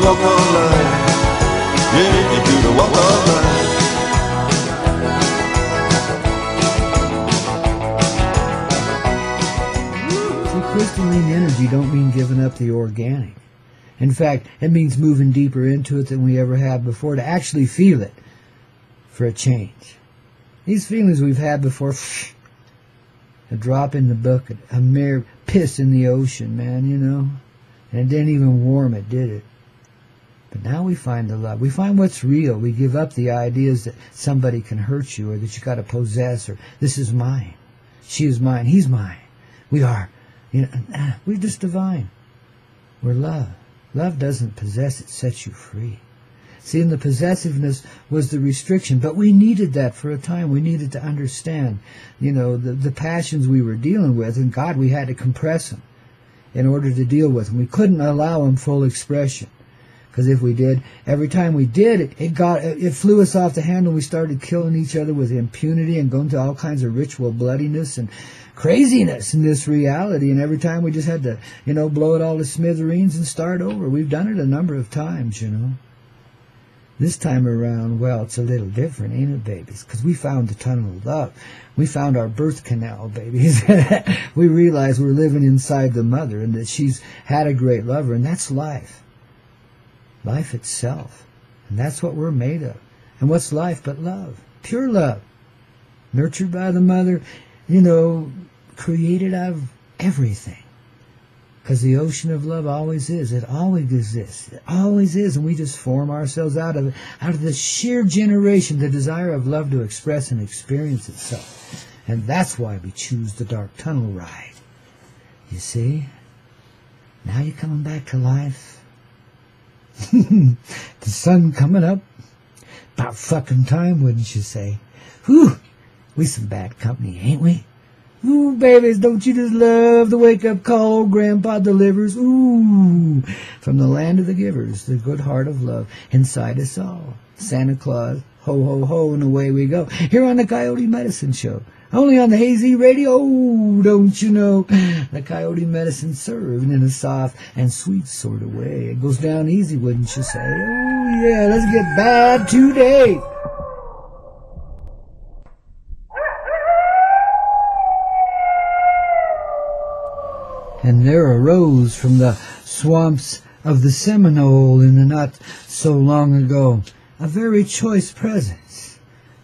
walk of life. Yeah, you do the walk of life. Crystalline energy don't mean giving up the organic. In fact, it means moving deeper into it than we ever have before to actually feel it for a change. These feelings we've had before, a drop in the bucket, a mere piss in the ocean, man, you know. And it didn't even warm it, did it? But now we find the love. We find what's real. We give up the ideas that somebody can hurt you or that you got to possess or this is mine. She is mine. He's mine. We are. You know, we're just divine. We're love. Love doesn't possess, it sets you free. See, and the possessiveness was the restriction, but we needed that for a time. We needed to understand, you know, the passions we were dealing with, and God, we had to compress them in order to deal with them. We couldn't allow them full expression, because if we did, every time we did, it flew us off the handle. We started killing each other with impunity and going to all kinds of ritual bloodiness and craziness in this reality, and every time we just had to, you know, blow it all to smithereens and start over. We've done it a number of times, you know. This time around, well, it's a little different, ain't it, babies? Because we found the tunnel of love. We found our birth canal, babies. We realized we're living inside the mother and that she's had a great lover, and that's life. Life itself. And that's what we're made of. And what's life but love? Pure love. Nurtured by the mother, you know, created out of everything. Because the ocean of love always is. It always exists. It always is. And we just form ourselves out of it. Out of the sheer generation, the desire of love to express and experience itself. And that's why we choose the dark tunnel ride. You see? Now you're coming back to life. The sun coming up. About fucking time, wouldn't you say? Whew! We some bad company, ain't we? Ooh, babies, don't you just love the wake-up call old Grandpa delivers? Ooh, from the land of the givers, the good heart of love inside us all. Santa Claus, ho, ho, ho, and away we go. Here on the Coyote Medicine Show. Only on the Hazy Radio. Oh, don't you know? The Coyote Medicine served in a soft and sweet sort of way. It goes down easy, wouldn't you say? Oh, yeah, let's get bad today. And there arose from the swamps of the Seminole in the not so long ago a very choice presence,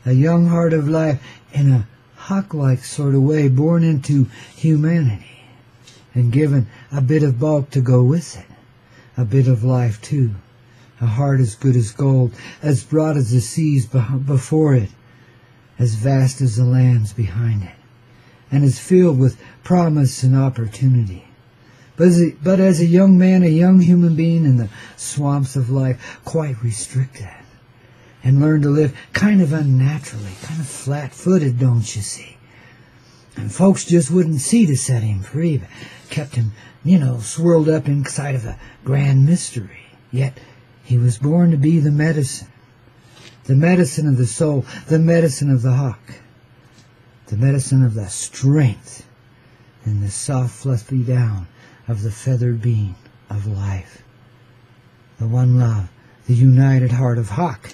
a young heart of life in a hawk-like sort of way, born into humanity and given a bit of bulk to go with it, a bit of life too, a heart as good as gold, as broad as the seas before it, as vast as the lands behind it, and is filled with promise and opportunity. But as a young man, a young human being in the swamps of life, quite restricted, and learned to live kind of unnaturally, kind of flat-footed, don't you see? And folks just wouldn't see to set him free, but kept him, you know, swirled up inside of a grand mystery. Yet he was born to be the medicine of the soul, the medicine of the hawk, the medicine of the strength, and the soft, fluffy down of the feathered being of life. The one love, the united heart of hawk,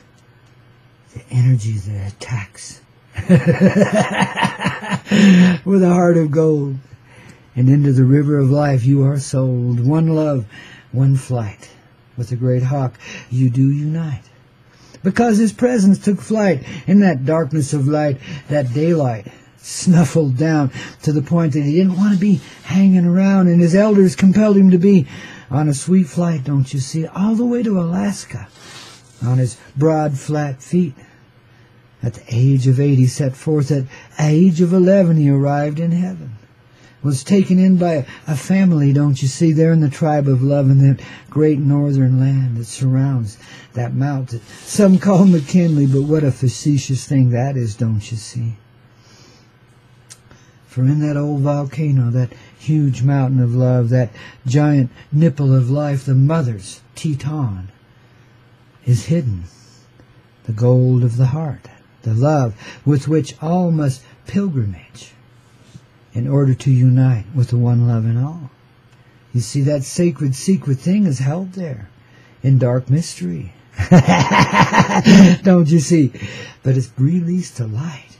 the energy that attacks with a heart of gold. And into the river of life you are sold. One love, one flight. With the great hawk you do unite. Because his presence took flight in that darkness of light, that daylight snuffled down to the point that he didn't want to be hanging around, and his elders compelled him to be on a sweet flight, don't you see, all the way to Alaska, on his broad, flat feet. At the age of 8, he set forth. At age of 11, he arrived in heaven. Was taken in by a family, don't you see, there in the tribe of love in that great northern land that surrounds that mountain. Some call McKinley, but what a facetious thing that is, don't you see? For in that old volcano, that huge mountain of love, that giant nipple of life, the mother's Teton, is hidden the gold of the heart, the love with which all must pilgrimage in order to unite with the one love in all. You see, that sacred secret thing is held there in dark mystery. Don't you see? But it's released to light.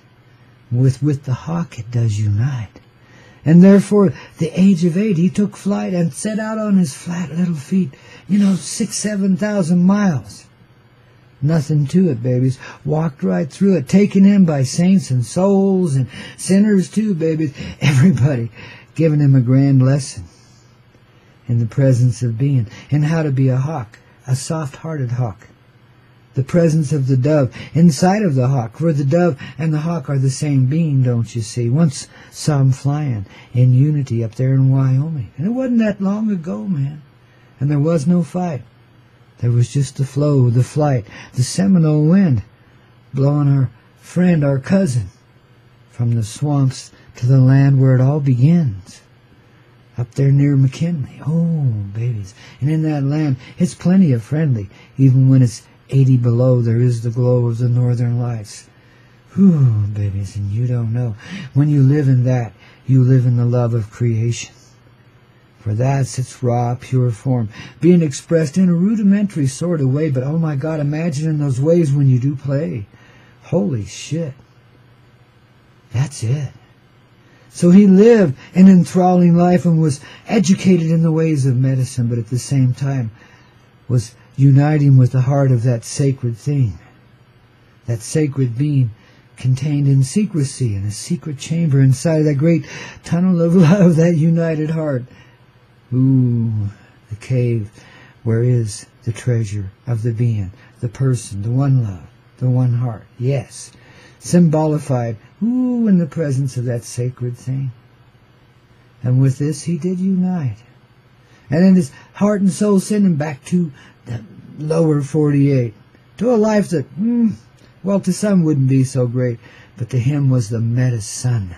With the hawk it does unite. And therefore, the age of 8, he took flight and set out on his flat little feet, 6,000-7,000 miles. Nothing to it, babies. Walked right through it, taken in by saints and souls and sinners too, babies. Everybody giving him a grand lesson in the presence of being, and how to be a hawk, a soft-hearted hawk. The presence of the dove inside of the hawk, for the dove and the hawk are the same being, don't you see? Once saw them flying in unity up there in Wyoming. And it wasn't that long ago, man. And there was no fight. There was just the flow, the flight, the Seminole wind, blowing our friend, our cousin, from the swamps to the land where it all begins. Up there near McKinley. Oh, babies. And in that land, it's plenty of friendly, even when it's 80 below, there is the glow of the northern lights. Whew, babies, and you don't know. When you live in that, you live in the love of creation. For that's its raw, pure form, being expressed in a rudimentary sort of way, but oh my God, imagine in those ways when you do play. Holy shit. That's it. So he lived an enthralling life and was educated in the ways of medicine, but at the same time was uniting with the heart of that sacred thing, that sacred being contained in secrecy in a secret chamber inside of that great tunnel of love, that united heart. Ooh, the cave where is the treasure of the being, the person, the one love, the one heart. Yes, symbolified, ooh, in the presence of that sacred thing. And with this he did unite. And then his heart and soul sent him back to the lower 48, to a life that, well, to some wouldn't be so great, but to him was the meta-sun.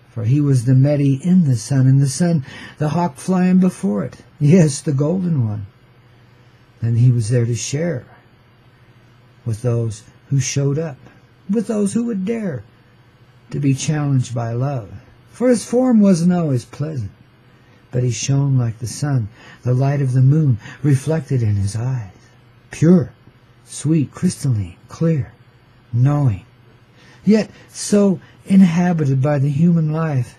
For he was the Medi in the sun, and the sun, the hawk flying before it. Yes, the golden one. And he was there to share with those who showed up, with those who would dare to be challenged by love. For his form wasn't always pleasant, but he shone like the sun, the light of the moon reflected in his eyes. Pure, sweet, crystalline, clear, knowing, yet so inhabited by the human life,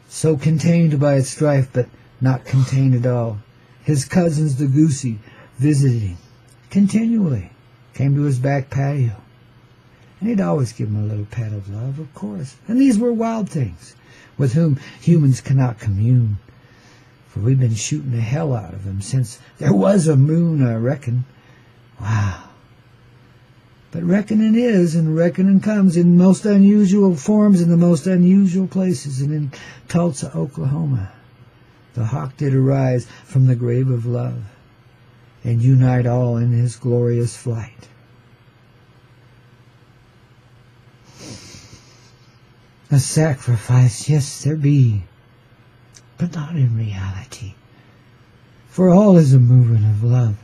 so contained by its strife, but not contained at all. His cousins, the goosey, visited him continually, came to his back patio, and he'd always give him a little pat of love, of course. And these were wild things with whom humans cannot commune, for we've been shooting the hell out of them since there was a moon, I reckon. Wow. But reckoning is, and reckoning comes in most unusual forms, in the most unusual places. And in Tulsa, Oklahoma, the hawk did arise from the grave of love and unite all in his glorious flight. A sacrifice, yes, there be, but not in reality. For all is a movement of love.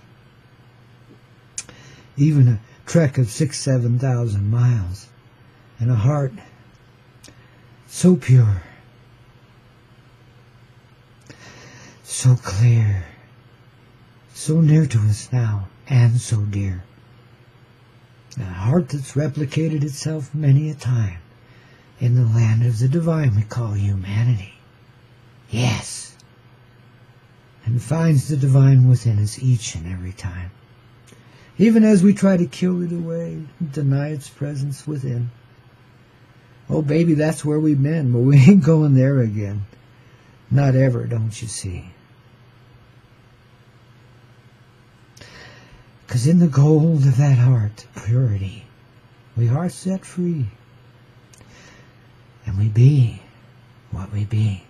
Even a trek of 6,000-7,000 miles, and a heart so pure, so clear, so near to us now, and so dear. A heart that's replicated itself many a time in the land of the divine we call humanity. Yes, and finds the divine within us each and every time, even as we try to kill it away, deny its presence within. Oh, baby, that's where we've been, but we ain't going there again. Not ever, don't you see? 'Cause in the gold of that heart, purity, we are set free. And we be what we be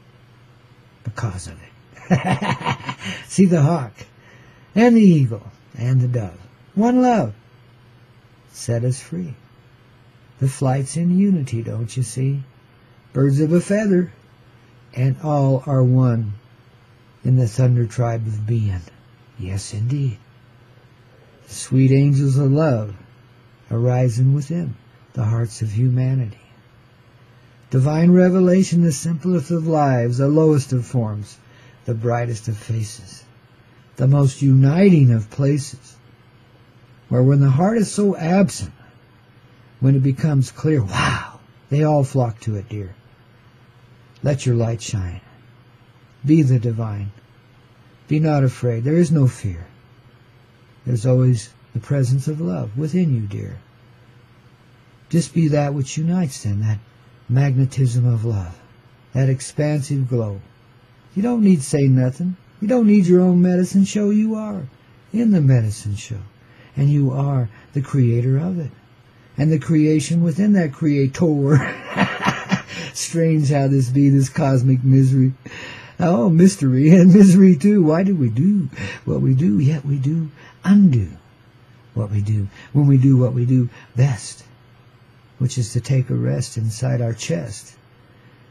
because of it. See, the hawk and the eagle and the dove, one love, set us free. The flight's in unity, don't you see? Birds of a feather, and all are one in the thunder tribe of being. Yes, indeed. The sweet angels of love arising within the hearts of humanity. Divine revelation, the simplest of lives, the lowest of forms, the brightest of faces. the most uniting of places, where when the heart is so absent, when it becomes clear, wow, they all flock to it, dear. Let your light shine. Be the divine. Be not afraid. There is no fear. There's always the presence of love within you, dear. Just be that which unites them, that magnetism of love, that expansive glow. You don't need to say nothing. You don't need your own medicine show. You are in the medicine show. And you are the creator of it. And the creation within that creator. Strange how this be, this cosmic misery. Oh, mystery and misery too. Why do we do what we do, yet we do undo what we do when we do what we do best, which is to take a rest inside our chest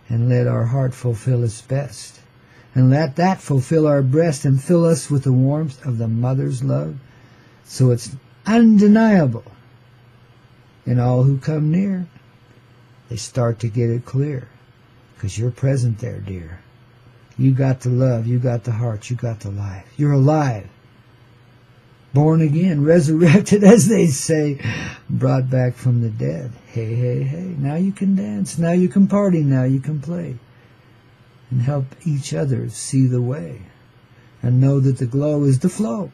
and let our heart fulfill its best, and let that fulfill our breast and fill us with the warmth of the mother's love, so it's undeniable. And all who come near, they start to get it clear, because you're present there, dear. You got the love, you got the heart, you got the life. You're alive. Born again, resurrected, as they say, brought back from the dead. Hey, hey, hey, now you can dance, now you can party, now you can play. And help each other see the way. And know that the glow is the flow,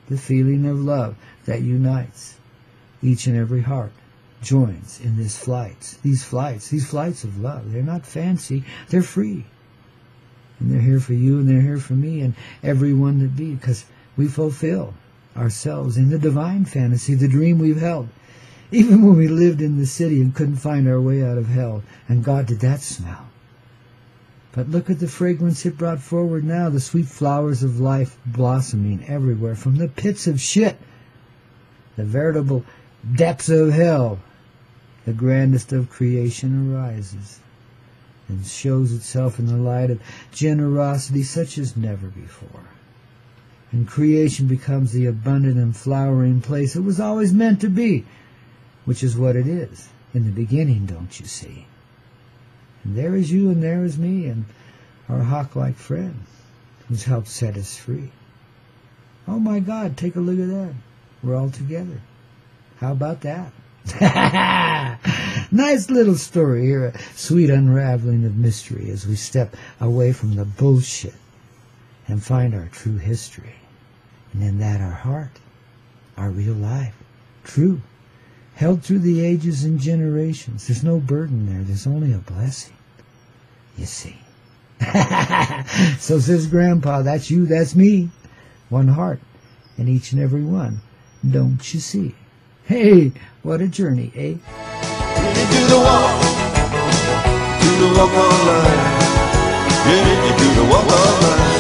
the feeling of love that unites each and every heart. Joins in these flights of love. They're not fancy, they're free. And they're here for you, and they're here for me, and everyone that be, because we fulfill ourselves in the divine fantasy, the dream we've held. Even when we lived in the city and couldn't find our way out of hell, and God, did that smell. But look at the fragrance it brought forward now, the sweet flowers of life blossoming everywhere, from the pits of shit, the veritable depths of hell. The grandest of creation arises and shows itself in the light of generosity such as never before. And creation becomes the abundant and flowering place it was always meant to be, which is what it is in the beginning, don't you see? And there is you and there is me and our hawk-like friend who's helped set us free. Oh my God, take a look at that. We're all together. How about that? Nice little story here, a sweet unraveling of mystery as we step away from the bullshit and find our true history. And in that our heart, our real life, true, held through the ages and generations. There's no burden there, there's only a blessing, you see. So says Grandpa, that's you, that's me, one heart, and each and every one, don't you see? Hey, what a journey, eh? Do the walk on line. Ready to do the walk on line.